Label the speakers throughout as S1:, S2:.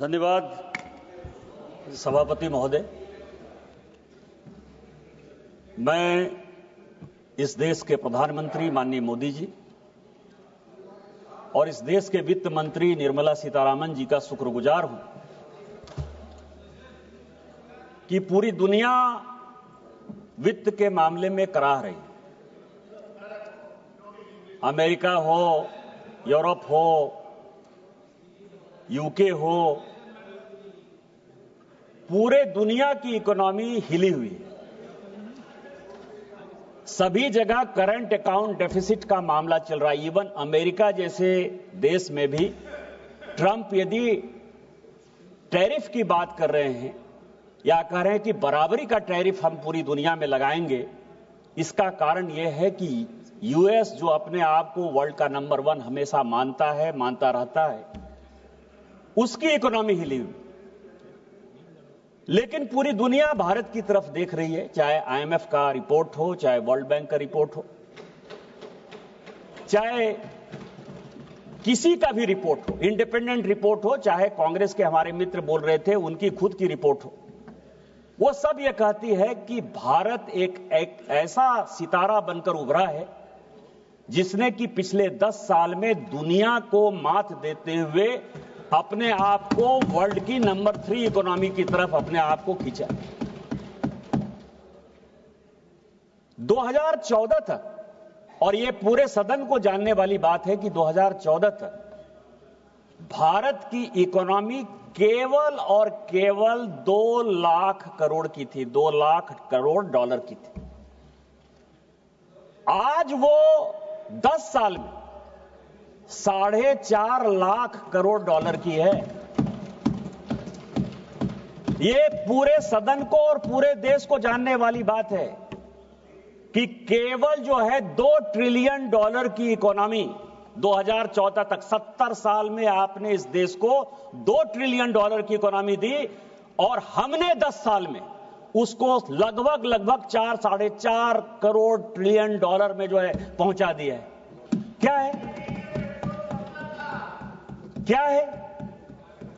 S1: धन्यवाद सभापति महोदय। मैं इस देश के प्रधानमंत्री माननीय मोदी जी और इस देश के वित्त मंत्री निर्मला सीतारामन जी का शुक्रगुजार हूं कि पूरी दुनिया वित्त के मामले में कराह रही। अमेरिका हो, यूरोप हो, यूके हो, पूरे दुनिया की इकोनॉमी हिली हुई है। सभी जगह करंट अकाउंट डेफिसिट का मामला चल रहा है। इवन अमेरिका जैसे देश में भी ट्रंप यदि टैरिफ की बात कर रहे हैं या कह रहे हैं कि बराबरी का टैरिफ हम पूरी दुनिया में लगाएंगे, इसका कारण यह है कि यूएस जो अपने आप को वर्ल्ड का नंबर 1 हमेशा मानता है, मानता रहता है, उसकी इकोनॉमी हिली हुई। लेकिन पूरी दुनिया भारत की तरफ देख रही है, चाहे आईएमएफ का रिपोर्ट हो, चाहे वर्ल्ड बैंक का रिपोर्ट हो, चाहे किसी का भी रिपोर्ट हो, इंडिपेंडेंट रिपोर्ट हो, चाहे कांग्रेस के हमारे मित्र बोल रहे थे उनकी खुद की रिपोर्ट हो, वो सब ये कहती है कि भारत एक ऐसा सितारा बनकर उभरा है जिसने कि पिछले 10 साल में दुनिया को मात देते हुए अपने आप को वर्ल्ड की नंबर 3 इकोनॉमी की तरफ अपने आप को खींचा। 2014 तक, और ये पूरे सदन को जानने वाली बात है कि 2014 तक भारत की इकोनॉमी केवल और केवल 2 लाख करोड़ की थी, 2 लाख करोड़ डॉलर की थी। आज वो 10 साल में 4.5 लाख करोड़ डॉलर की है। ये पूरे सदन को और पूरे देश को जानने वाली बात है कि केवल जो है 2 ट्रिलियन डॉलर की इकोनॉमी 2014 तक, 70 साल में आपने इस देश को 2 ट्रिलियन डॉलर की इकोनॉमी दी और हमने 10 साल में उसको लगभग 4 साढ़े 4 करोड़ ट्रिलियन डॉलर में जो है पहुंचा दिया है। क्या है? क्या है?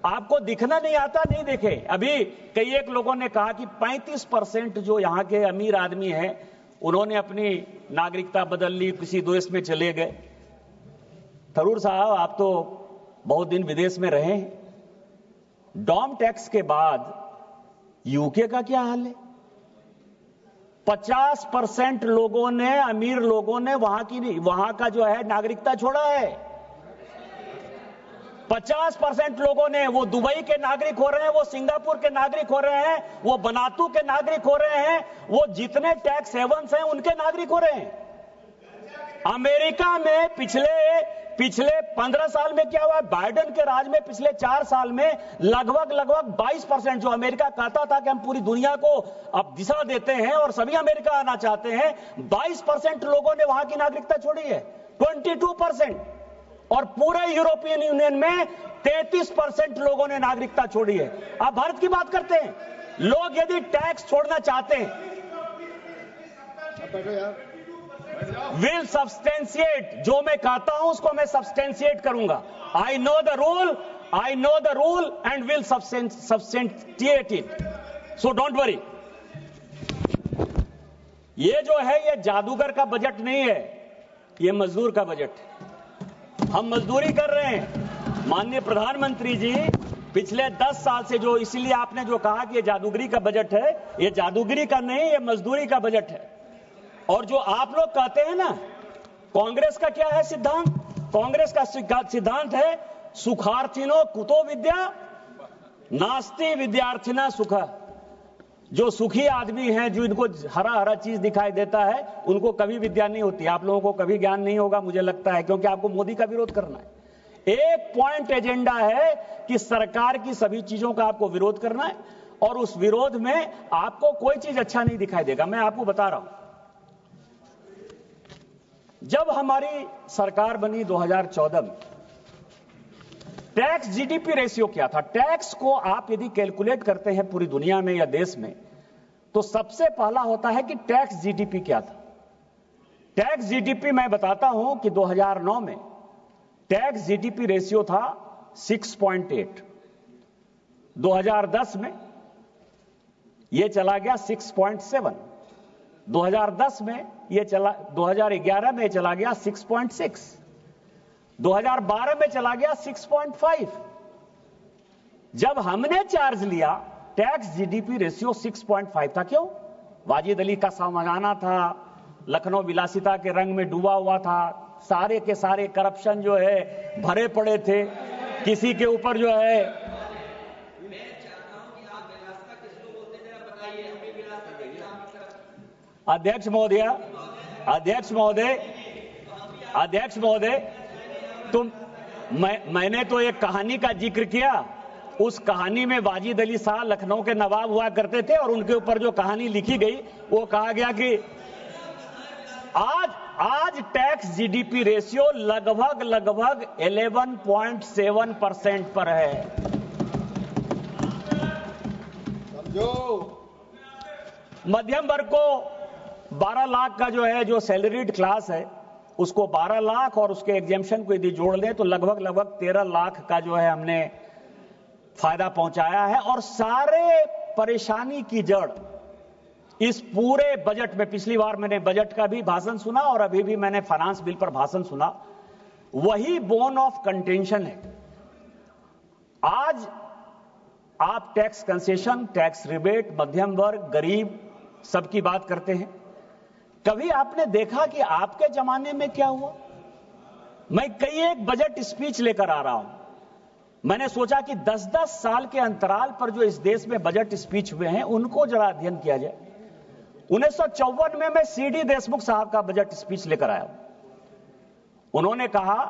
S1: आपको दिखना नहीं आता? नहीं देखे। अभी कई एक लोगों ने कहा कि 35% जो यहां के अमीर आदमी हैं उन्होंने अपनी नागरिकता बदल ली, किसी देश में चले गए। थरूर साहब, आप तो बहुत दिन विदेश में रहे हैं। डॉम टैक्स के बाद यूके का क्या हाल है? 50% लोगों ने, अमीर लोगों ने वहां का जो है नागरिकता छोड़ा है। 50% लोगों ने, वो दुबई के नागरिक हो रहे हैं, वो सिंगापुर के नागरिक हो रहे हैं, वो बनातू के नागरिक हो रहे हैं, वो जितने टैक्स हेवंस हैं उनके नागरिक हो रहे हैं। अमेरिका में पिछले 15 साल में क्या हुआ? बाइडेन के राज में पिछले 4 साल में लगभग 22%, जो अमेरिका कहता था कि हम पूरी दुनिया को अब दिशा देते हैं और सभी अमेरिका आना चाहते हैं, 22% लोगों ने वहां की नागरिकता छोड़ी है। 22%। और पूरे यूरोपियन यूनियन में 33% लोगों ने नागरिकता छोड़ी है। आप भारत की बात करते हैं। लोग यदि टैक्स छोड़ना चाहते हैं, विल सब्सटेंशिएट, जो मैं कहता हूं उसको मैं सब्सटेंशिएट करूंगा। I know the rule and will substantiate it, so don't worry. ये जो है ये जादूगर का बजट नहीं है, ये मजदूर का बजट है। हम मजदूरी कर रहे हैं। माननीय प्रधानमंत्री जी, पिछले 10 साल से जो, इसीलिए आपने जो कहा कि ये जादूगरी का बजट है, ये जादूगरी का नहीं, ये मजदूरी का बजट है। और जो आप लोग कहते हैं ना, कांग्रेस का क्या है सिद्धांत? कांग्रेस का सिद्धांत है सुखार्थिनो कुतो विद्या नास्ति विद्यार्थिना सुखा। जो सुखी आदमी हैं, जो इनको हरा हरा चीज दिखाई देता है, उनको कभी विद्या नहीं होती। आप लोगों को कभी ज्ञान नहीं होगा, मुझे लगता है, क्योंकि आपको मोदी का विरोध करना है। एक पॉइंट एजेंडा है कि सरकार की सभी चीजों का आपको विरोध करना है और उस विरोध में आपको कोई चीज अच्छा नहीं दिखाई देगा। मैं आपको बता रहा हूं, जब हमारी सरकार बनी 2014 में, टैक्स जीडीपी रेशियो क्या था? टैक्स को आप यदि कैलकुलेट करते हैं पूरी दुनिया में या देश में, तो सबसे पहला होता है कि टैक्स जीडीपी क्या था। टैक्स जीडीपी मैं बताता हूं कि 2009 में टैक्स जीडीपी रेशियो था 6.8, 2010 में ये चला गया 6.7, 2010 में ये चला, 2011 में चला गया 6.6, 2012 में चला गया 6.5। जब हमने चार्ज लिया टैक्स जीडीपी रेशियो 6.5 था। क्यों? वाजिद अली का सामगाना था, लखनऊ विलासिता के रंग में डूबा हुआ था, सारे के सारे करप्शन जो है भरे पड़े थे, किसी के ऊपर जो है अध्यक्ष महोदय मैंने तो एक कहानी का जिक्र किया। उस कहानी में वाजिद अली शाह लखनऊ के नवाब हुआ करते थे और उनके ऊपर जो कहानी लिखी गई वो कहा गया कि आज टैक्स जीडीपी रेशियो लगभग 11.7% पर है। मध्यम वर्ग को 12 लाख का जो सैलरीड क्लास है उसको 12 लाख और उसके एग्जेम्पशन को यदि जोड़ लें तो लगभग 13 लाख का जो है हमने फायदा पहुंचाया है। और सारे परेशानी की जड़ इस पूरे बजट में, पिछली बार मैंने बजट का भी भाषण सुना और अभी भी मैंने फाइनेंस बिल पर भाषण सुना, वही बोन ऑफ कंटेंशन है। आज आप टैक्स कंसेशन, टैक्स रिबेट, मध्यम वर्ग, गरीब सबकी बात करते हैं। कभी आपने देखा कि आपके जमाने में क्या हुआ? मैं कई एक बजट स्पीच लेकर आ रहा हूं। मैंने सोचा कि 10-10 साल के अंतराल पर जो इस देश में बजट स्पीच हुए हैं उनको जरा अध्ययन किया जाए। 1954 में मैं सीडी देशमुख साहब का बजट स्पीच लेकर आया। उन्होंने कहा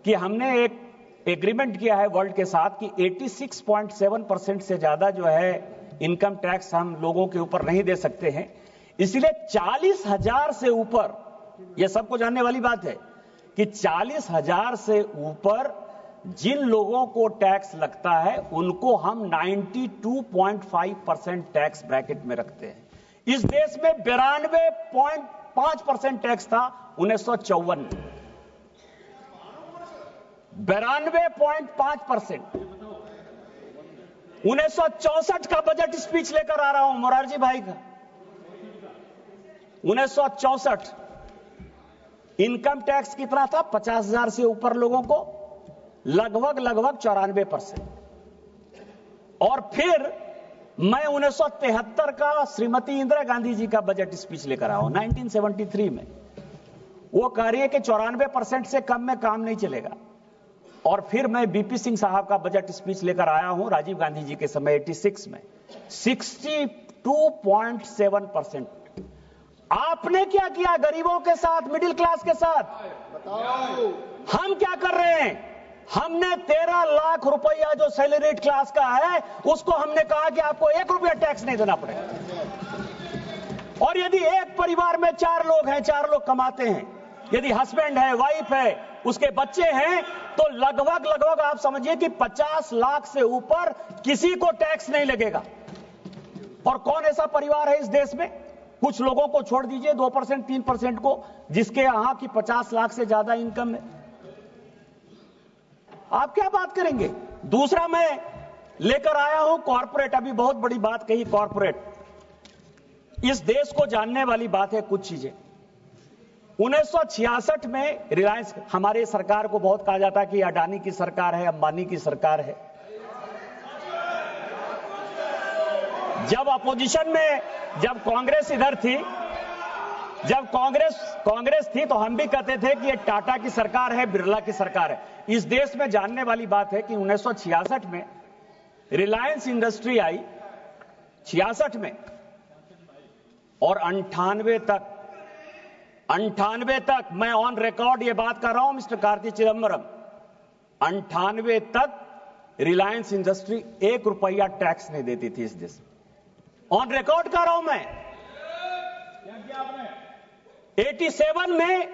S1: कि हमने एक एग्रीमेंट किया है वर्ल्ड के साथ कि 86.7% से ज्यादा जो है इनकम टैक्स हम लोगों के ऊपर नहीं दे सकते हैं, इसलिए 40,000 से ऊपर, यह सबको जानने वाली बात है कि 40,000 से ऊपर जिन लोगों को टैक्स लगता है उनको हम 92.5% टैक्स ब्रैकेट में रखते हैं। इस देश में 92.5% टैक्स था 1954 में, 92.5%। 1964 का बजट स्पीच लेकर आ रहा हूं मोरारजी भाई का। 1964 इनकम टैक्स कितना था? 50,000 से ऊपर लोगों को लगभग 94%। और फिर मैं 1973 का श्रीमती इंदिरा गांधी जी का बजट स्पीच लेकर आया हूं 1973 में। वो कह रही है कि 94% से कम में काम नहीं चलेगा। और फिर मैं बीपी सिंह साहब का बजट स्पीच लेकर आया हूं राजीव गांधी जी के समय 86 में, 62.7%। आपने क्या किया गरीबों के साथ, मिडिल क्लास के साथ? बताओ। हम क्या कर रहे हैं? हमने 13 लाख रुपया जो सैलरीड क्लास का है उसको हमने कहा कि आपको 1 रुपया टैक्स नहीं देना पड़ेगा। और यदि एक परिवार में 4 लोग हैं, 4 लोग कमाते हैं, यदि हस्बैंड है, वाइफ है, उसके बच्चे हैं, तो लगभग आप समझिए कि 50 लाख से ऊपर किसी को टैक्स नहीं लगेगा। और कौन ऐसा परिवार है इस देश में? कुछ लोगों को छोड़ दीजिए, 2%, 3% को, जिसके यहां की 50 लाख से ज्यादा इनकम है। आप क्या बात करेंगे? दूसरा मैं लेकर आया हूं कॉर्पोरेट। अभी बहुत बड़ी बात कही कॉर्पोरेट। इस देश को जानने वाली बात है कुछ चीजें। 1966 में रिलायंस, हमारे सरकार को बहुत कहा जाता कि अडानी की सरकार है, अंबानी की सरकार है। जब अपोजिशन में, जब कांग्रेस इधर थी, जब कांग्रेस थी तो हम भी कहते थे कि ये टाटा की सरकार है, बिरला की सरकार है। इस देश में जानने वाली बात है कि 1966 में रिलायंस इंडस्ट्री आई 66 में, और 98 तक मैं ऑन रिकॉर्ड ये बात कर रहा हूं मिस्टर कार्ति चिदंबरम, 98 तक रिलायंस इंडस्ट्री 1 रुपया टैक्स नहीं देती थी इस देश में। ऑन रिकॉर्ड कर रहा हूं मैं। 87 में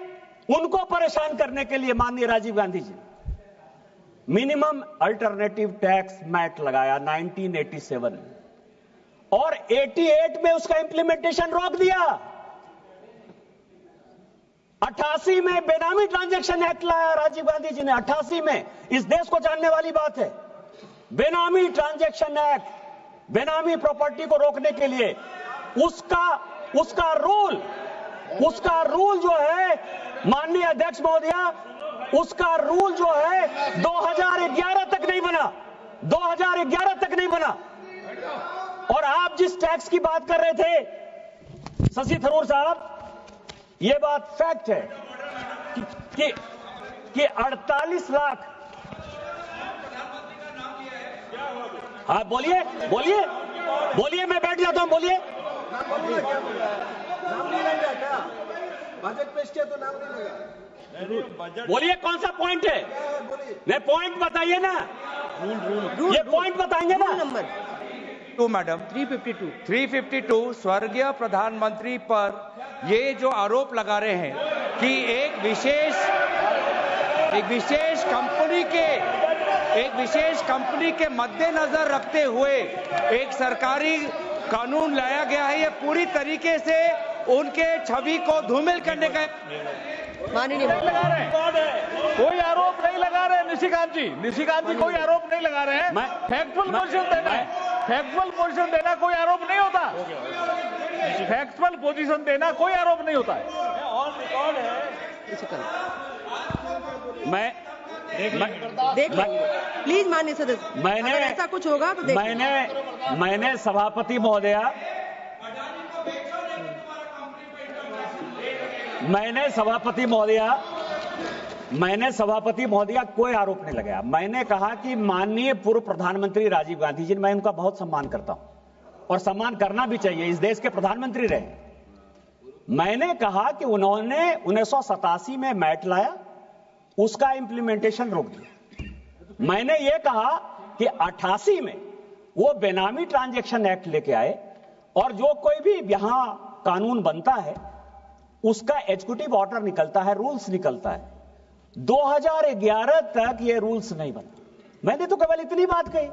S1: उनको परेशान करने के लिए माननीय Rajiv Gandhi ji minimum alternative tax mat लगाया 1987 में, और 88 में उसका इंप्लीमेंटेशन रोक दिया। 88 में बेनामी ट्रांजैक्शन एक्ट लाया राजीव गांधी जी ने, 88 में। इस देश को जानने वाली बात है। बेनामी ट्रांजैक्शन एक्ट, बेनामी प्रॉपर्टी को रोकने के लिए उसका रूल जो है माननीय अध्यक्ष महोदया, उसका रूल जो है 2011 तक नहीं बना, 2011 तक नहीं बना। और आप जिस टैक्स की बात कर रहे थे शशि थरूर साहब, ये बात फैक्ट है कि 48 लाख। हाँ बोलिए बोलिए बोलिए, मैं बैठ जाता हूं, बोलिए।
S2: नाम नहीं लगा क्या? बजट पेश किया तो नाम नहीं लगा।
S1: बोलिए कौन सा पॉइंट है? नहीं, पॉइंट बताइए ना। ये पॉइंट बताएंगे ना।
S3: नंबर 2 मैडम 352 स्वर्गीय प्रधानमंत्री पर ये जो आरोप लगा रहे हैं कि एक विशेष कंपनी के मद्देनजर रखते हुए एक सरकारी कानून लाया गया है, ये पूरी तरीके से उनके छवि को धूमिल करने का।
S4: माननीय कोई आरोप नहीं लगा रहे निशिकांत जी कोई आरोप नहीं लगा रहे हैं। फैक्चुअल पोजीशन देना है, फैक्चुअल पोजीशन देना कोई आरोप नहीं होता। फैक्चुअल पोजीशन देना कोई आरोप नहीं होता है। ऑन रिकॉर्ड है।
S3: देख प्लीज माननीय सदस्य,
S1: मैंने
S3: ऐसा कुछ होगा तो
S1: मैंने सभापति महोदया, मैंने सभापति महोदया कोई आरोप नहीं लगाया। मैंने कहा कि माननीय पूर्व प्रधानमंत्री राजीव गांधी जी, मैं उनका बहुत सम्मान करता हूं और सम्मान करना भी चाहिए, इस देश के प्रधानमंत्री रहे। मैंने कहा कि उन्होंने 1987 में मैट लाया, उसका इंप्लीमेंटेशन रोक दिया। मैंने यह कहा कि 88 में वो बेनामी ट्रांजैक्शन एक्ट लेके आए और जो कोई भी यहां कानून बनता है उसका एग्जीक्यूटिव ऑर्डर निकलता है, रूल्स निकलता है। 2011 तक ये रूल्स नहीं बना। मैंने तो केवल इतनी बात कही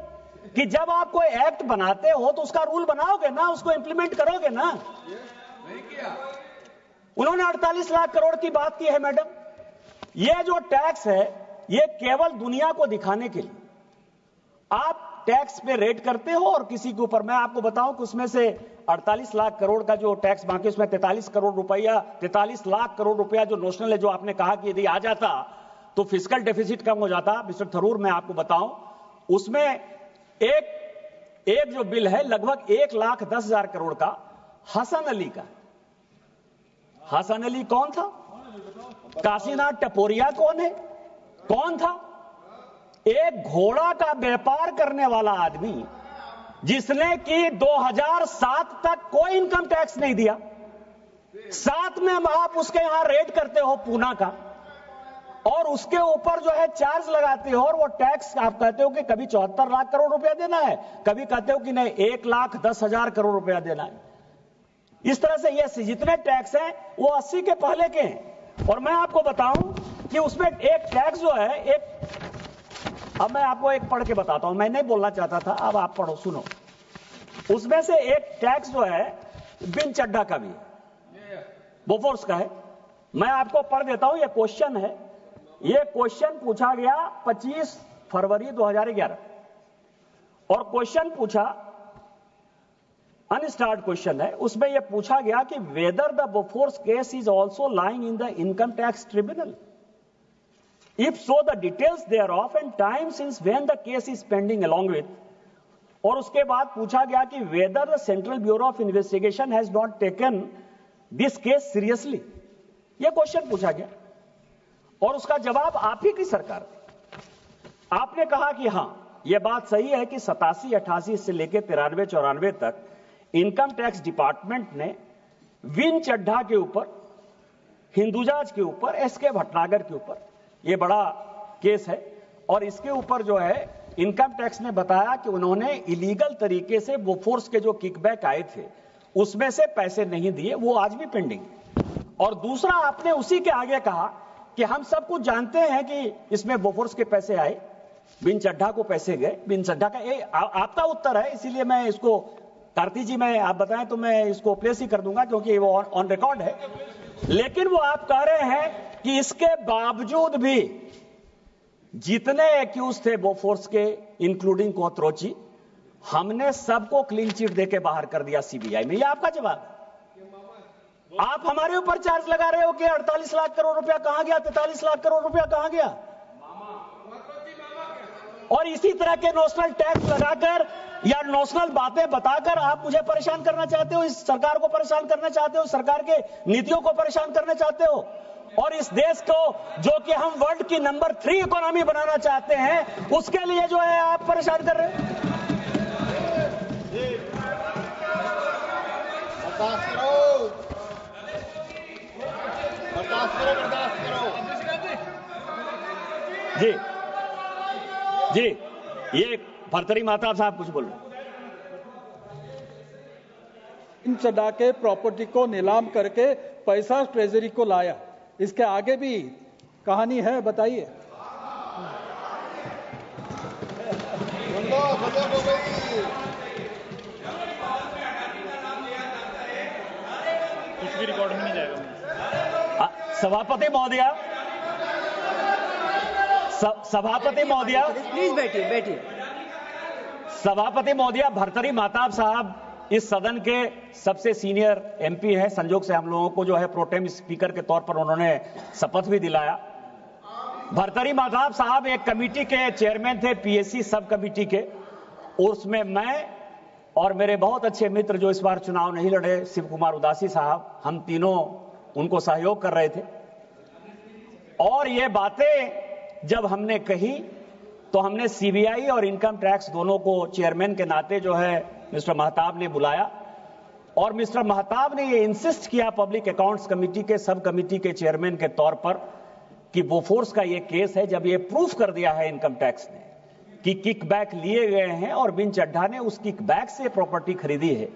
S1: कि जब आप कोई एक्ट बनाते हो तो उसका रूल बनाओगे ना, उसको इंप्लीमेंट करोगे ना। उन्होंने 48 लाख करोड़ की बात की है। मैडम, ये जो टैक्स है ये केवल दुनिया को दिखाने के लिए आप टैक्स पे रेट करते हो और किसी के ऊपर, मैं आपको बताऊं कि उसमें से 48 लाख करोड़ का जो टैक्स बाकी, उसमें 43 लाख करोड़ रुपया जो नोशनल है, जो आपने कहा कि यदि आ जाता तो फिस्कल डेफिसिट कम हो जाता। मिस्टर थरूर, मैं आपको बताऊं, उसमें एक जो बिल है लगभग 1,10,000 करोड़ का हसन अली का। हसन अली कौन था? काशीनाथ टपोरिया कौन था? एक घोड़ा का व्यापार करने वाला आदमी जिसने कि 2007 तक कोई इनकम टैक्स नहीं दिया। 7 में आप उसके यहां रेड करते हो पूना का और उसके ऊपर जो है चार्ज लगाते हो और वो टैक्स आप कहते हो कि कभी 74 लाख करोड़ रुपया देना है, कभी कहते हो कि नहीं 1,10,000 करोड़ रुपया देना है। इस तरह से ये जितने टैक्स हैं वो 80 के पहले के हैं। और मैं आपको बताऊं कि उसमें एक टैक्स जो है, अब मैं आपको एक पढ़ के बताता हूं, मैं नहीं बोलना चाहता था, अब आप पढ़ो, सुनो। उसमें से एक टैक्स जो है बिन चड्ढा का भी है, बोफोर्स का है। मैं आपको पढ़ देता हूं, ये क्वेश्चन है। ये क्वेश्चन पूछा गया 25 फरवरी 2011 और क्वेश्चन पूछा, अनस्टार्ड क्वेश्चन है। उसमें यह पूछा गया कि whether the Bofors case is also lying in the income tax tribunal, if so the details thereof and time since when the case is pending along with। और उसके बाद पूछा गया कि whether the Central Bureau of Investigation has not taken this case seriously। यह question पूछा गया और उसका जवाब आप ही की सरकार दी। आपने कहा कि हां यह बात सही है कि 87, 88 से लेकर 93, 94 तक इनकम टैक्स डिपार्टमेंट ने विन चड्ढा के ऊपर, हिंदुजाज के ऊपर, एसके भटनागर के ऊपर, ये बड़ा केस है और इसके ऊपर जो है इनकम टैक्स ने बताया कि उन्होंने इलीगल तरीके से बोफोर्स के जो किकबैक आए थे उसमें से पैसे नहीं दिए, वो आज भी पेंडिंग है। और दूसरा, आपने उसी के आगे कहा कि हम सब कुछ जानते हैं कि इसमें बोफोर्स के पैसे आए, बिन चड्ढा को पैसे गए। बिन चड्ढा का ये आपका उत्तर है, इसीलिए मैं इसको, कार्ति जी मैं आप बताएं तो मैं इसको प्लेस ही कर दूंगा क्योंकि वो ऑन रिकॉर्ड है। लेकिन वो आप कह रहे हैं कि इसके बावजूद भी जितने एक्यूज थे बोफोर्स के, इंक्लूडिंग कोथरोची, हमने सबको क्लीन चिट देके बाहर कर दिया सीबीआई में। ये आपका जवाब। आप हमारे ऊपर चार्ज लगा रहे हो कि 48 लाख करोड़ रुपया कहां गया, 43 लाख करोड़ रुपया कहां गया। और इसी तरह के नोशनल टैक्स लगाकर या नोशनल बातें बताकर आप मुझे परेशान करना चाहते हो, इस सरकार को परेशान करना चाहते हो, सरकार के नीतियों को परेशान करना चाहते हो। और इस देश को जो कि हम वर्ल्ड की नंबर 3 इकोनॉमी बनाना चाहते हैं, उसके लिए जो है आप परेशान कर रहे हैं।
S2: बर्दाश्त करो, बर्दाश्त करो, बर्दाश्त करो।
S1: जी जी, ये भर्तरी माता साहब कुछ बोल रहे।
S5: इन चढ़ा के प्रॉपर्टी को नीलाम करके पैसा ट्रेजरी को लाया। इसके आगे भी कहानी है, बताइए।
S2: गजब हो गई।
S4: कुछ भी रिकॉर्ड में नहीं जाएगा।
S1: सभापति महोदया, सभापति महोदया,
S6: प्लीज बैठिए, बैठिए।
S1: सभापति महोदया, भर्तरी महताब साहब इस सदन के सबसे सीनियर एमपी हैं। संजोग से हम लोगों को जो है प्रोटेम स्पीकर के तौर पर उन्होंने शपथ भी दिलाया। भर्तरी महताब साहब एक कमेटी के चेयरमैन थे, पीएससी सब कमेटी के। उसमें मैं और मेरे बहुत अच्छे मित्र जो इस बार चुनाव नहीं लड़े, शिव कुमार उदासी साहब, हम तीनों उनको सहयोग कर रहे थे। और ये बातें जब हमने कही तो हमने सीबीआई और इनकम टैक्स दोनों को चेयरमैन के नाते जो है मिस्टर महताब ने बुलाया। और मिस्टर महताब ने ये इंसिस्ट किया पब्लिक अकाउंट्स कमेटी के सब कमेटी के चेयरमैन के तौर पर कि बोफोर्स का ये केस है, जब ये प्रूफ कर दिया है इनकम टैक्स ने कि किकबैक लिए गए हैं और विन चड्ढा ने उस किकबैक से प्रॉपर्टी खरीदी है,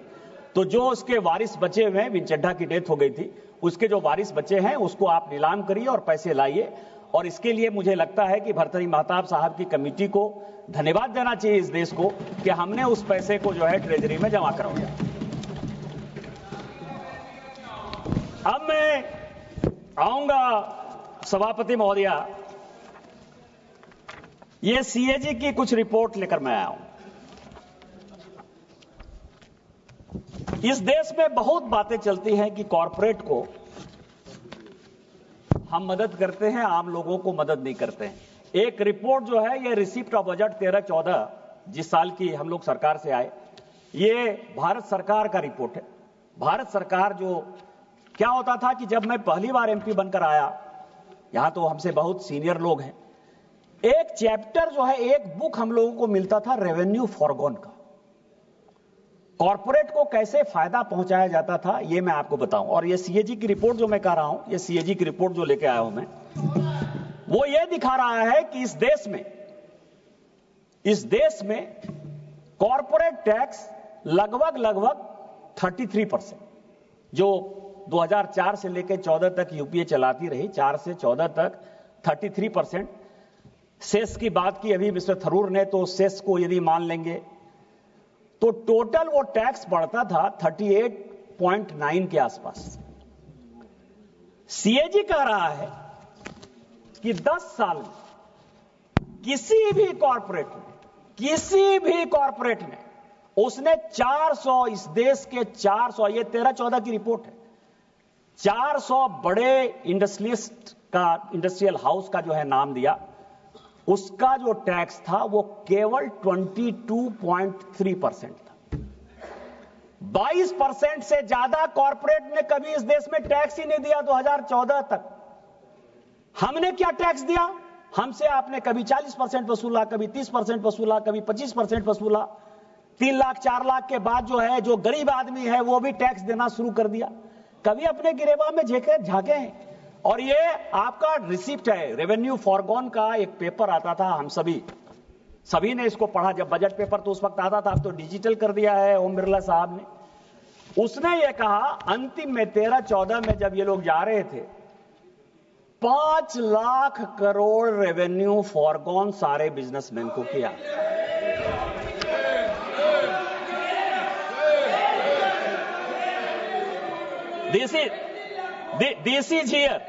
S1: तो जो उसके वारिस बचे हुए हैं, विन चड्ढा की डेथ हो गई थी, उसके जो वारिस बचे हैं उसको आप नीलाम करिए और पैसे लाइए। और इसके लिए मुझे लगता है कि भर्तरी महताब साहब की कमेटी को धन्यवाद देना चाहिए इस देश को कि हमने उस पैसे को जो है ट्रेजरी में जमा करवाया। अब मैं आऊंगा सभापति महोदया, ये सीएजी की कुछ रिपोर्ट लेकर मैं आया हूं। इस देश में बहुत बातें चलती हैं कि कॉरपोरेट को हम मदद करते हैं, आम लोगों को मदद नहीं करते हैं। एक रिपोर्ट जो है ये रिसिप्ट ऑफ बजट 13-14 जिस साल की हम लोग सरकार से आए, ये भारत सरकार का रिपोर्ट है। भारत सरकार जो क्या होता था कि जब मैं पहली बार एमपी बनकर आया, यहां तो हमसे बहुत सीनियर लोग हैं, एक चैप्टर जो है, एक बुक हम लोगों को मिलता था रेवेन्यू फॉरगॉन का। कॉर्पोरेट को कैसे फायदा पहुंचाया जाता था ये मैं आपको बताऊं। और ये सीएजी की रिपोर्ट जो मैं कह रहा हूं, ये सीएजी की रिपोर्ट जो लेके आया हूं मैं, वो ये दिखा रहा है कि इस देश में कॉर्पोरेट टैक्स लगभग 33%, जो 2004 से लेकर 14 तक यूपीए चलाती रही, 4 से 14 तक 33%। सेस की बात की अभी मिस्टर थरूर ने, तो सेस को यदि मान लेंगे तो टोटल वो टैक्स बढ़ता था 38.9 के आसपास। सीएजी कह रहा है कि 10 साल में किसी भी कॉर्पोरेट में उसने 400, इस देश के 400, ये 13-14 की रिपोर्ट है, 400 बड़े इंडस्ट्रियल हाउस का जो है नाम दिया, उसका जो टैक्स था वो केवल 22.3% था। 22% से ज्यादा कॉर्पोरेट ने कभी इस देश में टैक्स ही नहीं दिया 2014 तक। हमने क्या टैक्स दिया? हमसे आपने कभी 40% वसूला, कभी 30% वसूला, कभी 25% वसूला। 3 लाख 4 लाख के बाद जो है, जो गरीब आदमी है वो भी टैक्स देना शुरू कर दिया। कभी अपने गिरेबान में झांके हैं। और ये आपका रिसिप्ट है, रेवेन्यू फॉरगॉन का एक पेपर आता था, हम सभी ने इसको पढ़ा। जब बजट पेपर तो उस वक्त आता था, अब तो डिजिटल कर दिया है ओम बिरला साहब ने। उसने ये कहा अंतिम में 13-14 में जब ये लोग जा रहे थे, 5 लाख करोड़ रेवेन्यू फॉरगॉन सारे बिजनेसमैन को किया। This is here.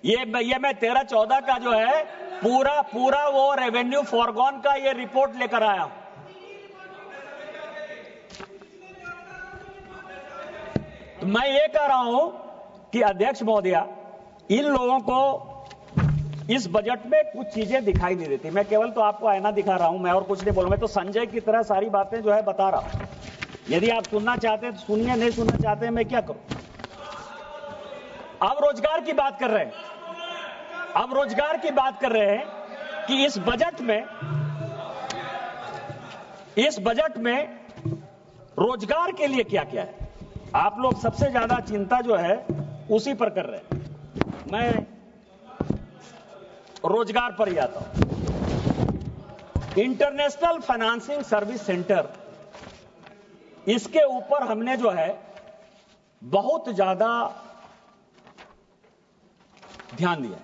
S1: ये मैं 13-14 का जो है पूरा वो रेवेन्यू फॉरगॉन का ये रिपोर्ट लेकर आया हूं। तो मैं ये कह रहा हूं कि अध्यक्ष महोदया, इन लोगों को इस बजट में कुछ चीजें दिखाई नहीं देती। मैं केवल तो आपको आईना दिखा रहा हूं, मैं और कुछ नहीं बोलूंगा। मैं तो संजय की तरह सारी बातें जो है बता रहा हूं। यदि आप सुनना चाहते हैं तो सुनिए, नहीं सुनना चाहते हैं मैं क्या करूं। अब रोजगार की बात कर रहे हैं, कि इस बजट में रोजगार के लिए क्या क्या है। आप लोग सबसे ज्यादा चिंता जो है उसी पर कर रहे हैं। मैं रोजगार पर ही आता हूं। इंटरनेशनल फाइनेंसिंग सर्विस सेंटर, इसके ऊपर हमने जो है बहुत ज्यादा ध्यान दिया।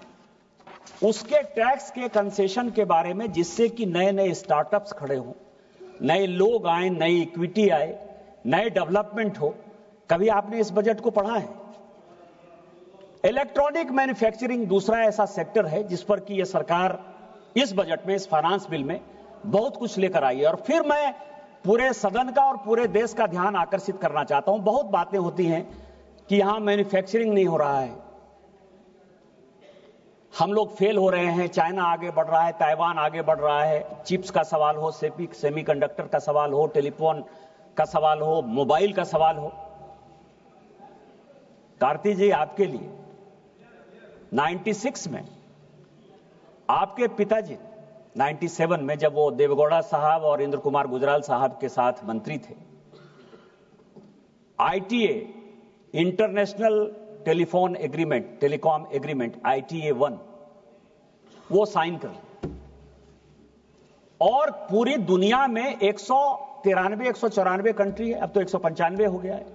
S1: उसके टैक्स के कंसेशन के बारे में, जिससे कि नए नए स्टार्टअप्स खड़े हों, नए लोग आए, नई इक्विटी आए, नए डेवलपमेंट हो। कभी आपने इस बजट को पढ़ा है? इलेक्ट्रॉनिक मैन्युफैक्चरिंग दूसरा ऐसा सेक्टर है जिस पर कि यह सरकार इस बजट में, इस फाइनेंस बिल में बहुत कुछ लेकर आई है। और फिर मैं पूरे सदन का और पूरे देश का ध्यान आकर्षित करना चाहता हूं। बहुत बातें होती हैं कि यहां मैन्युफैक्चरिंग नहीं हो रहा है, हम लोग फेल हो रहे हैं, चाइना आगे बढ़ रहा है, ताइवान आगे बढ़ रहा है। चिप्स का सवाल हो, सेमीकंडक्टर का सवाल हो, टेलीफोन का सवाल हो, मोबाइल का सवाल हो। कार्ति जी, आपके लिए 96 में आपके पिताजी 97 में, जब वो देवेगौड़ा साहब और इंद्र कुमार गुजराल साहब के साथ मंत्री थे, ITA international telephone agreement, telecom agreement ITA 1 वो साइन कर, और पूरी दुनिया में 194 कंट्री है, अब तो 195 हो गया है।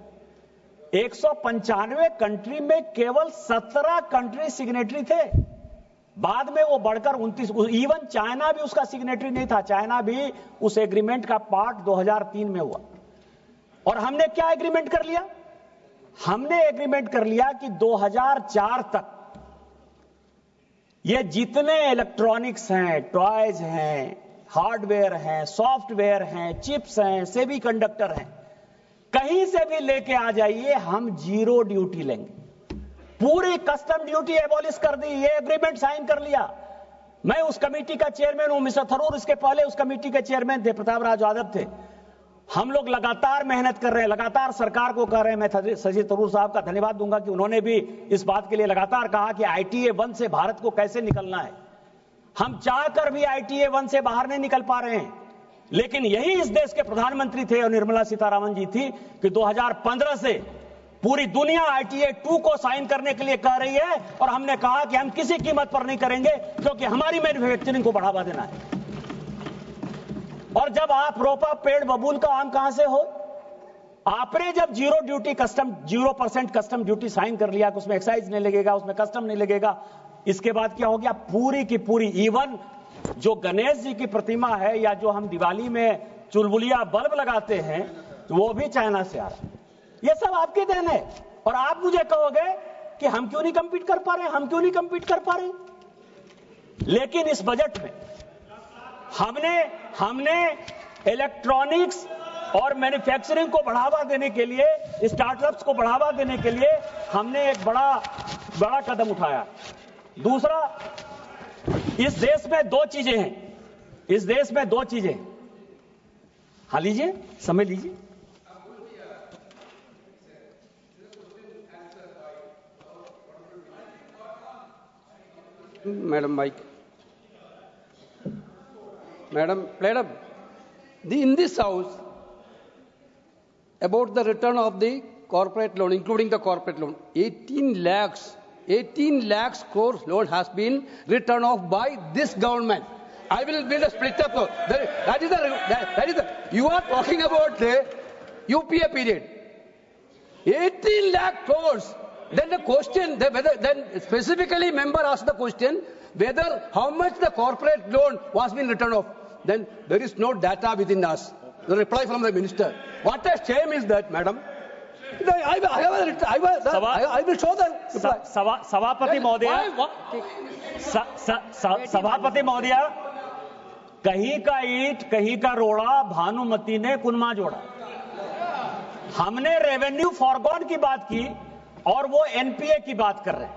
S1: 195 कंट्री में केवल 17 कंट्री सिग्नेटरी थे। बाद में वो बढ़कर 29, इवन चाइना भी उसका सिग्नेटरी नहीं था। चाइना भी उस एग्रीमेंट का पार्ट 2003 में हुआ। और हमने क्या एग्रीमेंट कर लिया? हमने एग्रीमेंट कर लिया कि 2004 तक ये जितने इलेक्ट्रॉनिक्स हैं, टॉयज हैं, हार्डवेयर हैं, सॉफ्टवेयर हैं, चिप्स हैं, सेमीकंडक्टर हैं, कहीं से भी लेके आ जाइए, हम 0 ड्यूटी लेंगे। पूरी कस्टम ड्यूटी एबॉलिश कर दी। ये एग्रीमेंट साइन कर लिया। मैं उस कमेटी का चेयरमैन हूं, मिस्टर थरूर इसके पहले उस कमेटी के चेयरमैन थे, प्रताप राज यादव थे। हम लोग लगातार मेहनत कर रहे हैं, लगातार सरकार को कह रहे हैं। मैं शशि थरूर साहब का धन्यवाद दूंगा कि उन्होंने भी इस बात के लिए लगातार कहा कि ITA 1 से भारत को कैसे निकलना है। हम चाहकर भी ITA 1 से बाहर नहीं निकल पा रहे हैं, लेकिन यही इस देश के प्रधानमंत्री थे और निर्मला सीतारामन जी थी कि 2015 से पूरी दुनिया ITA 2 को साइन करने के लिए कह रही है, और हमने कहा कि हम किसी कीमत पर नहीं करेंगे, क्योंकि हमारी मैन्युफैक्चरिंग को बढ़ावा देना है। और जब आप रोपा पेड़ बबूल का आम कहां से हो? आपने जब 0% कस्टम ड्यूटी साइन कर लिया कि उसमें एक्साइज नहीं लगेगा, उसमें कस्टम नहीं लगेगा, इसके बाद क्या हो गया? पूरी की पूरी, इवन जो गणेश जी की प्रतिमा है या जो हम दिवाली में चुलबुलिया बल्ब लगाते हैं, तो वो भी चाइना से आ रहा है। ये सब आपकी देन है। और आप मुझे कहोगे कि हम क्यों नहीं कंपीट कर पा रहे, लेकिन इस बजट में हमने इलेक्ट्रॉनिक्स और मैन्युफैक्चरिंग को बढ़ावा देने के लिए, स्टार्टअप्स को बढ़ावा देने के लिए हमने एक बड़ा कदम उठाया। दूसरा, इस देश में दो चीजें हैं। हाँ, लीजिए, समय लीजिए।
S6: Madam Plenum, in this house, about the return of the corporate loan, including the corporate loan, 18 lakhs crores loan has been written off by this government. I will build a split up. That is the. You are talking about the UPA period. 18 lakh crores. Then the question, then specifically member asked the question whether how much the corporate loan was been written off. Then there is no data within us. The reply from the minister. What a shame is that, madam? I will show the reply.
S1: सभापति महोदय, सभापति महोदय, कहीं का ईंट कहीं का रोड़ा, भानुमति ने कुनमा जोड़ा। हमने रेवेन्यू फॉरगॉन की बात की और वो एनपीए की बात कर रहे हैं।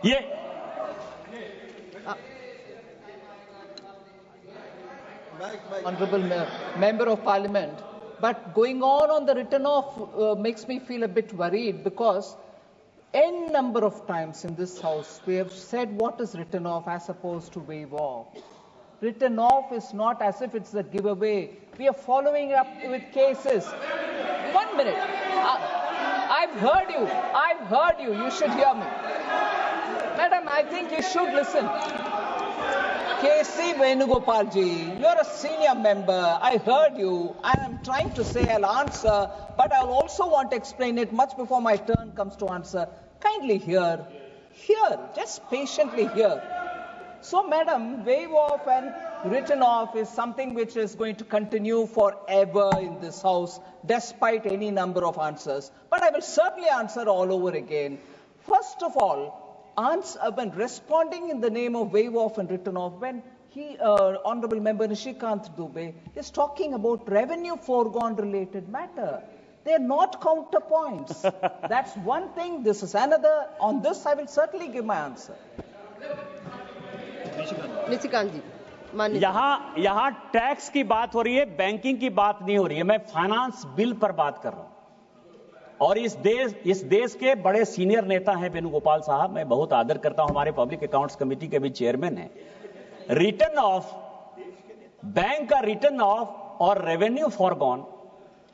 S1: ये
S7: Honorable Member of Parliament, but going on the written off makes me feel a bit worried, because n number of times in this house we have said what is written off as opposed to waive off. Written off is not as if it's a giveaway. We are following up with cases. 1 minute. I've heard you. I've heard you. You should hear me. Madam, I think you should listen. KC Venugopal ji, you're a senior member. I heard you. And I'm trying to say I'll answer, but I'll also want to explain it much before my turn comes to answer. Kindly hear. Hear. Just patiently hear. So, madam, waive off and written off is something which is going to continue forever in this house, despite any number of answers. But I will certainly answer all over again. First of all, when responding in the name of waive off and written off, when Honorable Member Nishikant Dubey is talking about revenue foregone related matter, they are not counterpoints. That's one thing. This is another. On this, I will certainly give my answer.
S8: Nishikant जी, माननीय
S1: यहाँ tax की बात हो रही है, banking की बात नहीं हो रही है। मैं फाइनेंस बिल पर बात कर रहा हूं। और इस देश के बड़े सीनियर नेता हैं वेणुगोपाल साहब, मैं बहुत आदर करता हूं, हमारे पब्लिक अकाउंट्स कमेटी के भी चेयरमैन हैं। रिटर्न ऑफ, बैंक का रिटर्न ऑफ और रेवेन्यू फॉरगॉन,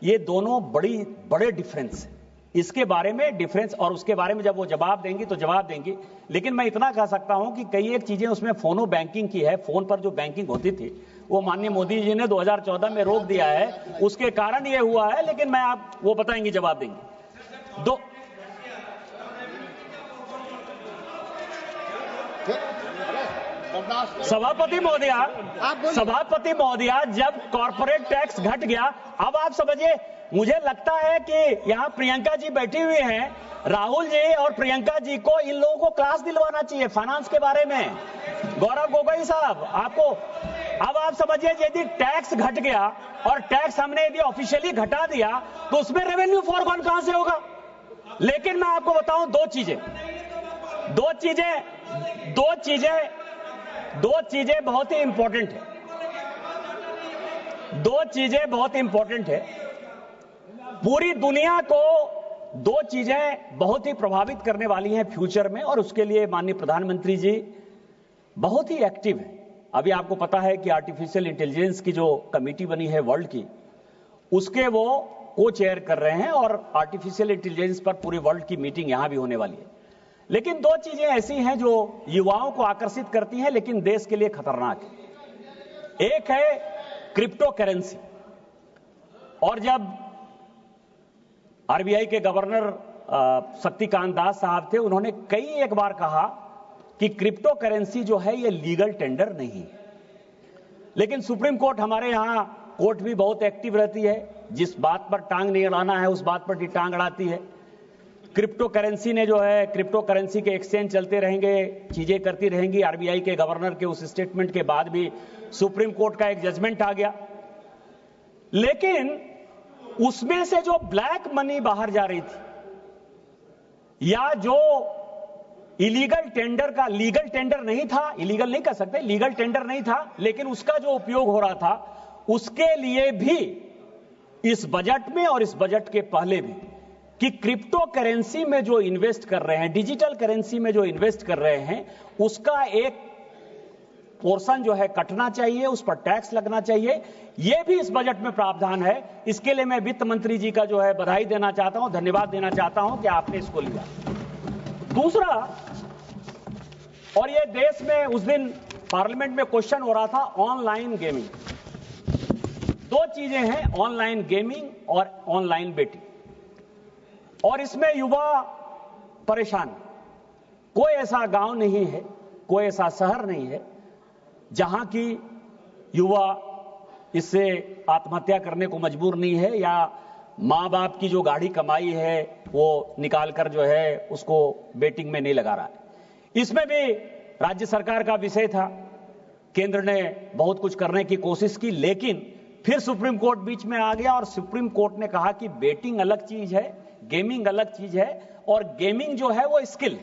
S1: ये दोनों बड़े डिफरेंस है। इसके बारे में डिफरेंस, और उसके बारे में जब वो जवाब देंगी तो जवाब देंगी। लेकिन मैं इतना कह सकता हूं कि कई एक चीजें उसमें फोनो बैंकिंग की है, फोन पर जो बैंकिंग होती थी वो माननीय मोदी जी ने 2014 में रोक दिया है, उसके कारण ये हुआ है। लेकिन मैं आप वो बताएंगी, जवाब देंगे। सभापति महोदया, जब कॉर्पोरेट टैक्स घट गया, अब आप समझिए, मुझे लगता है कि यहां प्रियंका जी बैठी हुई हैं, राहुल जी और प्रियंका जी को इन लोगों को क्लास दिलवाना चाहिए फाइनेंस के बारे में। गौरव गोगोई साहब, आपको अब आप समझिए, यदि टैक्स घट गया और टैक्स हमने यदि ऑफिशियली घटा दिया तो उसमें रेवेन्यू फॉरगॉन कहां से होगा? लेकिन मैं आपको बताऊं दो चीजें बहुत ही इंपॉर्टेंट है। दो चीजें बहुत इंपॉर्टेंट है। पूरी दुनिया को दो चीजें बहुत ही प्रभावित करने वाली हैं फ्यूचर में, और उसके लिए माननीय प्रधानमंत्री जी बहुत ही एक्टिव हैं। अभी आपको पता है कि आर्टिफिशियल इंटेलिजेंस की जो कमेटी बनी है वर्ल्ड की, उसके वो को चेयर कर रहे हैं, और आर्टिफिशियल इंटेलिजेंस पर पूरी वर्ल्ड की मीटिंग यहां भी होने वाली है। लेकिन दो चीजें ऐसी हैं जो युवाओं को आकर्षित करती हैं लेकिन देश के लिए खतरनाक है। एक है क्रिप्टो करेंसी, और जब आरबीआई के गवर्नर शक्तिकांत दास साहब थे, उन्होंने कई एक बार कहा कि क्रिप्टो करेंसी जो है ये लीगल टेंडर नहीं है। लेकिन सुप्रीम कोर्ट, हमारे यहां कोर्ट भी बहुत एक्टिव रहती है, जिस बात पर टांग नहीं अड़ाना है उस बात पर टांग अड़ाती है। क्रिप्टो करेंसी ने जो है, क्रिप्टो करेंसी के एक्सचेंज चलते रहेंगे, चीजें करती रहेंगी। आरबीआई के गवर्नर के उस स्टेटमेंट के बाद भी सुप्रीम कोर्ट का एक जजमेंट आ गया। लेकिन उसमें से जो ब्लैक मनी बाहर जा रही थी, या जो इलीगल टेंडर का, लीगल टेंडर नहीं था, इलीगल नहीं कह सकते, लीगल टेंडर नहीं था, लेकिन उसका जो उपयोग हो रहा था, उसके लिए भी इस बजट में और इस बजट के पहले भी, कि क्रिप्टो करेंसी में जो इन्वेस्ट कर रहे हैं, डिजिटल करेंसी में जो इन्वेस्ट कर रहे हैं, उसका एक पोर्शन जो है कटना चाहिए, उस पर टैक्स लगना चाहिए। यह भी इस बजट में प्रावधान है। इसके लिए मैं वित्त मंत्री जी का जो है बधाई देना चाहता हूं, धन्यवाद देना चाहता हूं कि आपने इसको लिया। दूसरा, और ये देश में उस दिन पार्लियामेंट में क्वेश्चन हो रहा था, ऑनलाइन गेमिंग। दो चीजें हैं, ऑनलाइन गेमिंग और ऑनलाइन बेटिंग, और इसमें युवा परेशान। कोई ऐसा गांव नहीं है, कोई ऐसा शहर नहीं है जहां की युवा इससे आत्महत्या करने को मजबूर नहीं है, या माँ बाप की जो गाढ़ी कमाई है वो निकाल कर जो है उसको बेटिंग में नहीं लगा रहा है। इसमें भी राज्य सरकार का विषय था। केंद्र ने बहुत कुछ करने की कोशिश की, लेकिन फिर सुप्रीम कोर्ट बीच में आ गया और सुप्रीम कोर्ट ने कहा कि बेटिंग अलग चीज है, गेमिंग अलग चीज है, और गेमिंग जो है वो स्किल,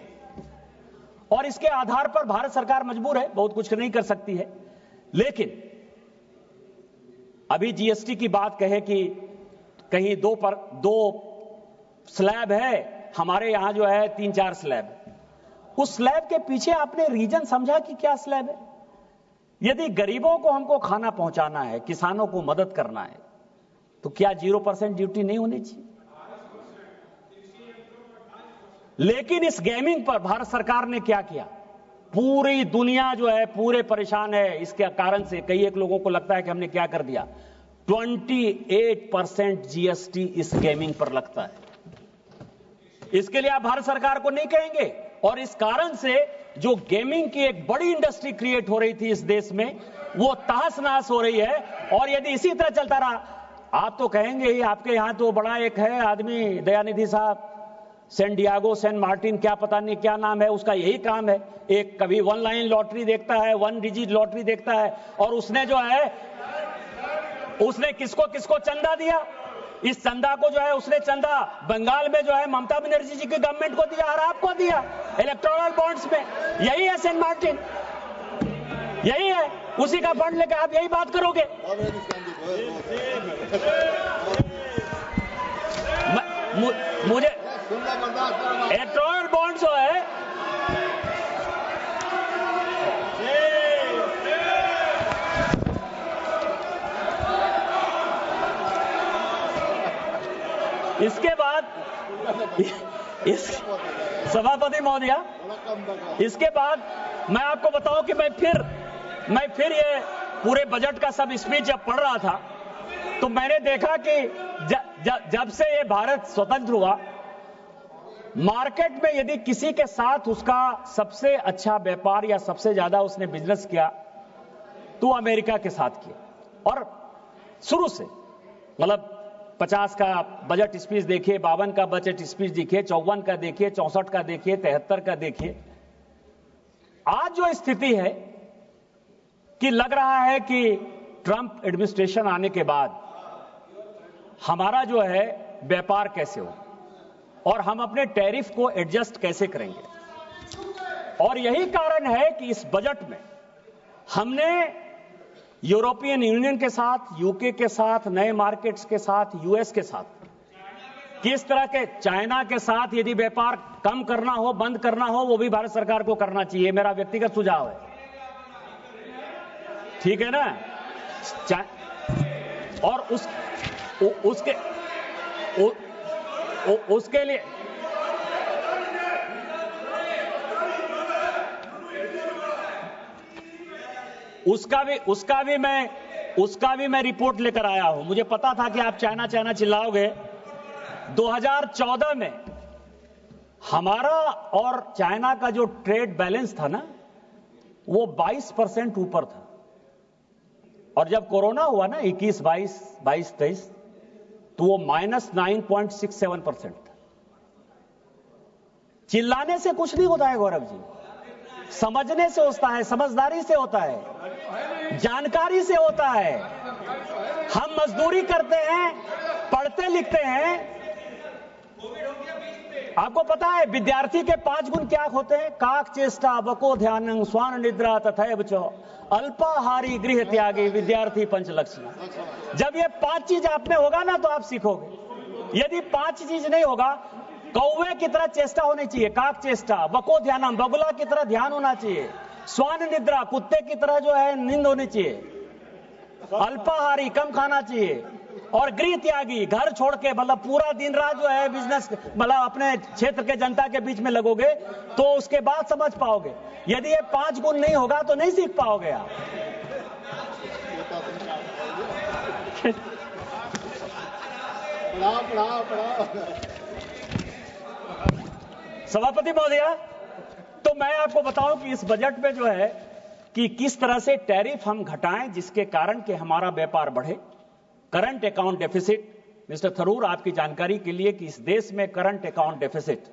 S1: और इसके आधार पर भारत सरकार मजबूर है, बहुत कुछ नहीं कर सकती है। लेकिन अभी जीएसटी की बात कहे कि कहीं दो स्लैब है, हमारे यहां जो है 3-4 स्लैब। उस स्लैब के पीछे आपने रीजन समझा कि क्या स्लैब है? यदि गरीबों को हमको खाना पहुंचाना है, किसानों को मदद करना है, तो क्या 0% ड्यूटी नहीं होनी चाहिए? लेकिन इस गेमिंग पर भारत सरकार ने क्या किया? पूरी दुनिया जो है पूरे परेशान है इसके कारण से। कई एक लोगों को लगता है कि हमने क्या कर दिया। 28% जीएसटी इस गेमिंग पर लगता है। इसके लिए आप भारत सरकार को नहीं कहेंगे, और इस कारण से जो गेमिंग की एक बड़ी इंडस्ट्री क्रिएट हो रही थी इस देश में, वो तहस नहस हो रही है। और यदि इसी तरह चलता रहा, आप तो कहेंगे ही, आपके यहां तो बड़ा एक है आदमी, दयानिधि साहब, सेंट डियागो सेंट मार्टिन, क्या पता नहीं क्या नाम है उसका, यही काम है, एक कभी 1 लाइन लॉटरी देखता है, 1 डिजिट लॉटरी देखता है, और उसने जो है उसने किसको किसको चंदा दिया? इस चंदा को जो है उसने चंदा बंगाल में जो है ममता बनर्जी जी की गवर्नमेंट को दिया और आपको दिया इलेक्टोरल बॉन्ड्स में। यही है सेंट मार्टिन, यही है, उसी का फंड लेकर आप यही बात करोगे। मुझे इलेक्टोरल बॉन्ड जो है इसके बाद सभापति महोदया, इसके बाद मैं आपको बताऊं कि मैं फिर ये पूरे बजट का सब स्पीच जब पढ़ रहा था तो मैंने देखा कि जब से ये भारत स्वतंत्र हुआ, मार्केट में यदि किसी के साथ उसका सबसे अच्छा व्यापार या सबसे ज्यादा उसने बिजनेस किया तो अमेरिका के साथ किया। और शुरू से मतलब 50 का बजट स्पीच देखिए, 52 का बजट स्पीच देखिए, 54 का देखिए, 64 का देखिए, 73 का देखिए। आज जो स्थिति है कि लग रहा है कि ट्रंप एडमिनिस्ट्रेशन आने के बाद हमारा जो है व्यापार कैसे हो और हम अपने टैरिफ को एडजस्ट कैसे करेंगे। और यही कारण है कि इस बजट में हमने यूरोपियन यूनियन के साथ, यूके के साथ, नए मार्केट्स के साथ, यूएस के साथ, किस तरह के, चाइना के साथ यदि व्यापार कम करना हो, बंद करना हो, वो भी भारत सरकार को करना चाहिए, मेरा व्यक्तिगत सुझाव है। ठीक है ना? और उसके लिए उसका भी मैं रिपोर्ट लेकर आया हूं। मुझे पता था कि आप चाइना चाइना चिल्लाओगे। 2014 में हमारा और चाइना का जो ट्रेड बैलेंस था ना, वो 22% ऊपर था। और जब कोरोना हुआ ना 21-22-23, तो वो -9.67% था। चिल्लाने से कुछ नहीं होता है गौरव जी, समझने से होता है, समझदारी से होता है, जानकारी से होता है। हम मजदूरी करते हैं, पढ़ते लिखते हैं। आपको पता है विद्यार्थी के 5 गुण क्या होते हैं? काक चेष्टा, बको ध्यानं, स्वान निद्रा तथैव च अल्पाहारी गृह त्यागी विद्यार्थी पंचलक्ष्मी। जब ये 5 चीज आप में होगा ना तो आप सीखोगे। यदि 5 चीज नहीं होगा, कौवे की तरह चेष्टा होनी चाहिए, काक चेष्टा, बको ध्यानम, बगुला की तरह ध्यान होना चाहिए, स्वान निद्रा, कुत्ते की तरह जो है नींद होनी चाहिए, अल्पाहारी, कम खाना चाहिए, और गृह त्यागी, घर छोड़ के, मतलब पूरा दिन रात जो है बिजनेस, मतलब अपने क्षेत्र के जनता के बीच में लगोगे तो उसके बाद समझ पाओगे। यदि ये 5 गुण नहीं होगा तो नहीं सीख पाओगे आप। सभापति महोदया, तो मैं आपको बताऊं कि इस बजट में जो है कि किस तरह से टैरिफ हम घटाएं जिसके कारण कि हमारा व्यापार बढ़े। Current account deficit mister Tharoor, आपकी जानकारी के लिए कि इस देश में करंट अकाउंट डेफिसिट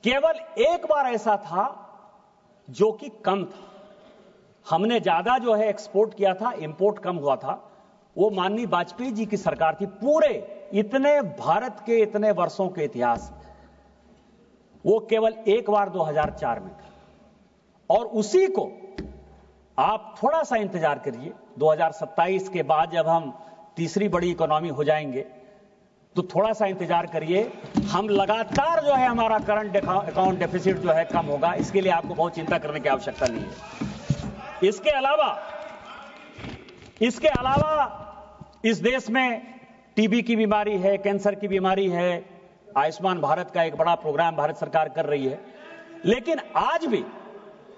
S1: केवल एक बार ऐसा था जो कि कम था। हमने ज्यादा जो है एक्सपोर्ट किया था, इंपोर्ट कम हुआ था। वो माननीय वाजपेयी जी की सरकार थी। पूरे इतने भारत के इतने वर्षों के इतिहास में वो केवल एक बार 2004 में था। और उसी को आप थोड़ा सा इंतजार करिए, 2027 के बाद जब हम तीसरी बड़ी इकोनॉमी हो जाएंगे तो थोड़ा सा इंतजार करिए, हम लगातार जो है हमारा करंट अकाउंट डेफिसिट जो है कम होगा। इसके लिए आपको बहुत चिंता करने की आवश्यकता नहीं है। इसके अलावा इस देश में टीबी की बीमारी है, कैंसर की बीमारी है। आयुष्मान भारत का एक बड़ा प्रोग्राम भारत सरकार कर रही है, लेकिन आज भी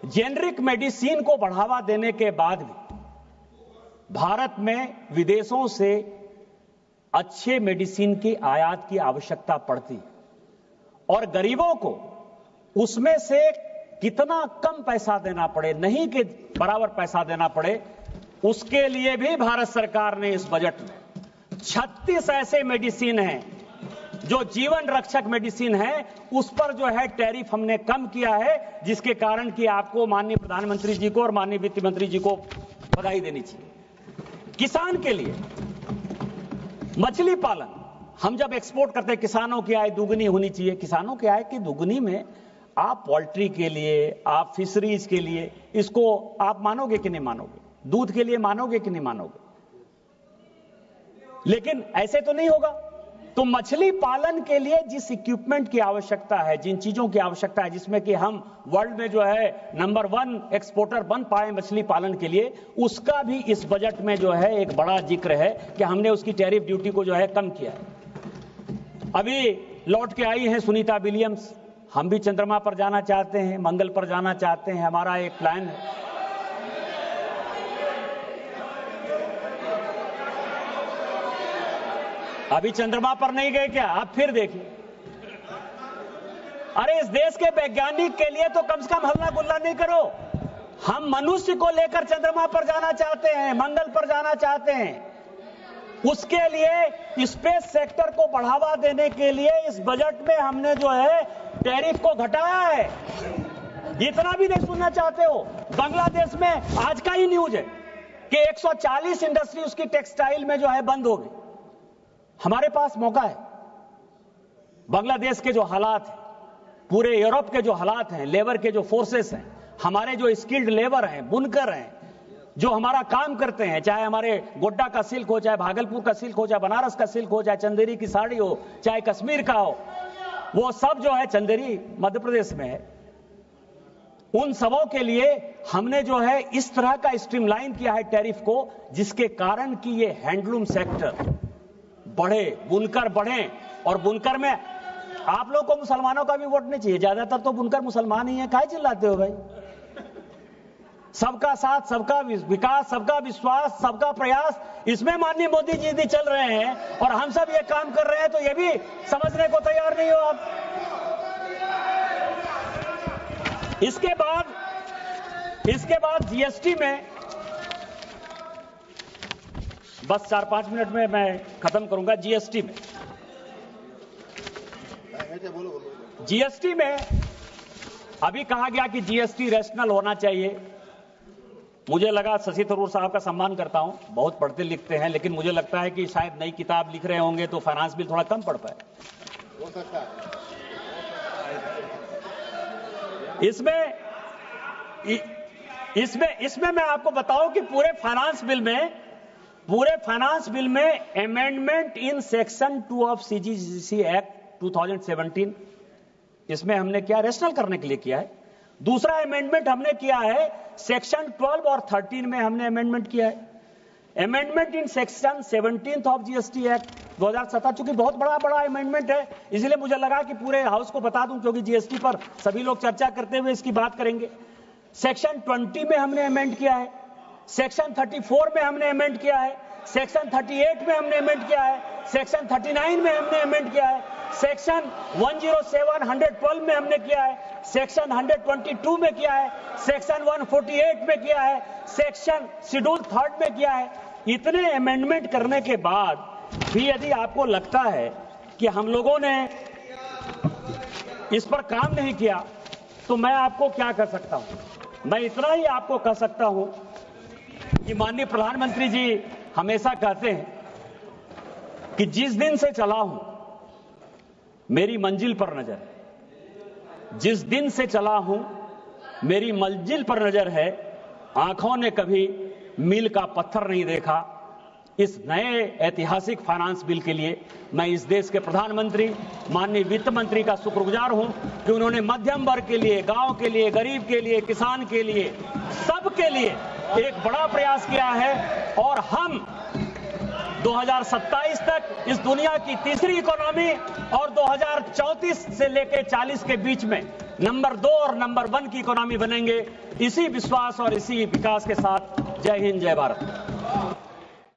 S1: जेनरिक मेडिसिन को बढ़ावा देने के बाद भी भारत में विदेशों से अच्छे मेडिसिन की आयात की आवश्यकता पड़ती है। और गरीबों को उसमें से कितना कम पैसा देना पड़े, नहीं कि बराबर पैसा देना पड़े, उसके लिए भी भारत सरकार ने इस बजट में 36 ऐसे मेडिसिन हैं जो जीवन रक्षक मेडिसिन है, उस पर जो है टैरिफ हमने कम किया है, जिसके कारण कि आपको माननीय प्रधानमंत्री जी को और माननीय वित्त मंत्री जी को बधाई देनी चाहिए। किसान के लिए मछली पालन, हम जब एक्सपोर्ट करते हैं, किसानों की आय दुगनी होनी चाहिए। किसानों की आय की दुगनी में आप पोल्ट्री के लिए, आप फिशरीज के लिए, इसको आप मानोगे कि नहीं मानोगे? दूध के लिए मानोगे कि नहीं मानोगे? लेकिन ऐसे तो नहीं होगा। तो मछली पालन के लिए जिस इक्विपमेंट की आवश्यकता है, जिन चीजों की आवश्यकता है, जिसमें कि हम वर्ल्ड में जो है नंबर 1 एक्सपोर्टर बन पाए मछली पालन के लिए, उसका भी इस बजट में जो है एक बड़ा जिक्र है कि हमने उसकी टैरिफ ड्यूटी को जो है कम किया है। अभी लौट के आई हैं सुनीता विलियम्स। हम भी चंद्रमा पर जाना चाहते हैं, मंगल पर जाना चाहते हैं, हमारा एक प्लान है। अभी चंद्रमा पर नहीं गए क्या? आप फिर देखिए। अरे इस देश के वैज्ञानिक के लिए तो कम से कम हल्ला गुल्ला नहीं करो। हम मनुष्य को लेकर चंद्रमा पर जाना चाहते हैं, मंगल पर जाना चाहते हैं। उसके लिए स्पेस सेक्टर को बढ़ावा देने के लिए इस बजट में हमने जो है टैरिफ को घटाया है। इतना भी नहीं सुनना चाहते हो? बांग्लादेश में आज का ही न्यूज है कि 140 इंडस्ट्री उसकी टेक्सटाइल में जो है बंद हो गई। हमारे पास मौका है। बांग्लादेश के जो हालात हैं, पूरे यूरोप के जो हालात हैं, लेबर के जो फोर्सेस हैं, हमारे जो स्किल्ड लेबर हैं, बुनकर हैं, जो हमारा काम करते हैं, चाहे हमारे गोड्डा का सिल्क हो, चाहे भागलपुर का सिल्क हो, चाहे बनारस का सिल्क हो, चाहे चंदेरी की साड़ी हो, चाहे कश्मीर का हो, वो सब जो है, चंदेरी मध्य प्रदेश में है, उन सबों के लिए हमने जो है इस तरह का स्ट्रीमलाइन किया है टैरिफ को, जिसके कारण कि ये हैंडलूम सेक्टर बढ़े, बुनकर बढ़े। और बुनकर में आप लोग को मुसलमानों का भी वोट नहीं चाहिए, ज्यादातर तो बुनकर मुसलमान ही है। काहे चिल्लाते हो भाई? सबका साथ, सबका विकास, सबका विश्वास, सबका प्रयास, इसमें माननीय मोदी जी भी चल रहे हैं और हम सब ये काम कर रहे हैं, तो ये भी समझने को तैयार नहीं हो आप। इसके बाद जीएसटी में, बस 4-5 मिनट में मैं खत्म करूंगा। जीएसटी में अभी कहा गया कि जीएसटी रैशनल होना चाहिए। मुझे लगा, शशि थरूर साहब का सम्मान करता हूं, बहुत पढ़ते लिखते हैं, लेकिन मुझे लगता है कि शायद नई किताब लिख रहे होंगे तो फाइनेंस बिल थोड़ा कम पढ़ पाए। इसमें मैं आपको बताऊं कि पूरे फाइनेंस बिल में amendment in section 2 of CGC act 2017, इसमें हमने क्या रैशनल करने के लिए किया है। दूसरा अमेंडमेंट हमने किया है सेक्शन 12 और 13 में हमने अमेंडमेंट किया है। Amendment in section 17 of GST act 2017, चूंकि बहुत बड़ा अमेंडमेंट है, इसलिए मुझे लगा कि पूरे हाउस को बता दूं, क्योंकि जीएसटी पर सभी लोग चर्चा करते हुए इसकी बात करेंगे। सेक्शन 20 में हमने अमेंड किया है, सेक्शन 34 में हमने अमेंड किया है, सेक्शन 38 में हमने अमेंड किया है, सेक्शन 39 में हमने अमेंड किया है, सेक्शन 107, 112 में हमने किया है, सेक्शन 122 में किया है, सेक्शन 148 में किया है, सेक्शन शेड्यूल 3 में किया है। इतने अमेंडमेंट करने के बाद भी यदि आपको लगता है कि हम लोगों ने इस पर काम नहीं किया, तो मैं आपको क्या कर सकता हूं? मैं इतना ही आपको कह सकता हूं कि माननीय प्रधानमंत्री जी हमेशा कहते हैं कि जिस दिन से चला हूं मेरी मंजिल पर नजर है। जिस दिन से चला हूं मेरी मंजिल पर नजर है। आंखों ने कभी मील का पत्थर नहीं देखा। इस नए ऐतिहासिक फाइनेंस बिल के लिए मैं इस देश के प्रधानमंत्री माननीय वित्त मंत्री का शुक्रगुजार हूं कि उन्होंने मध्यम वर्ग के लिए, गांव के लिए, गरीब के लिए, किसान के लिए, सबके लिए एक बड़ा प्रयास किया है। और हम 2027 तक इस दुनिया की तीसरी इकोनॉमी और 2034 से लेकर 40 के बीच में नंबर 2 और नंबर 1 की इकोनॉमी बनेंगे। इसी विश्वास और इसी विकास के साथ जय हिंद, जय भारत।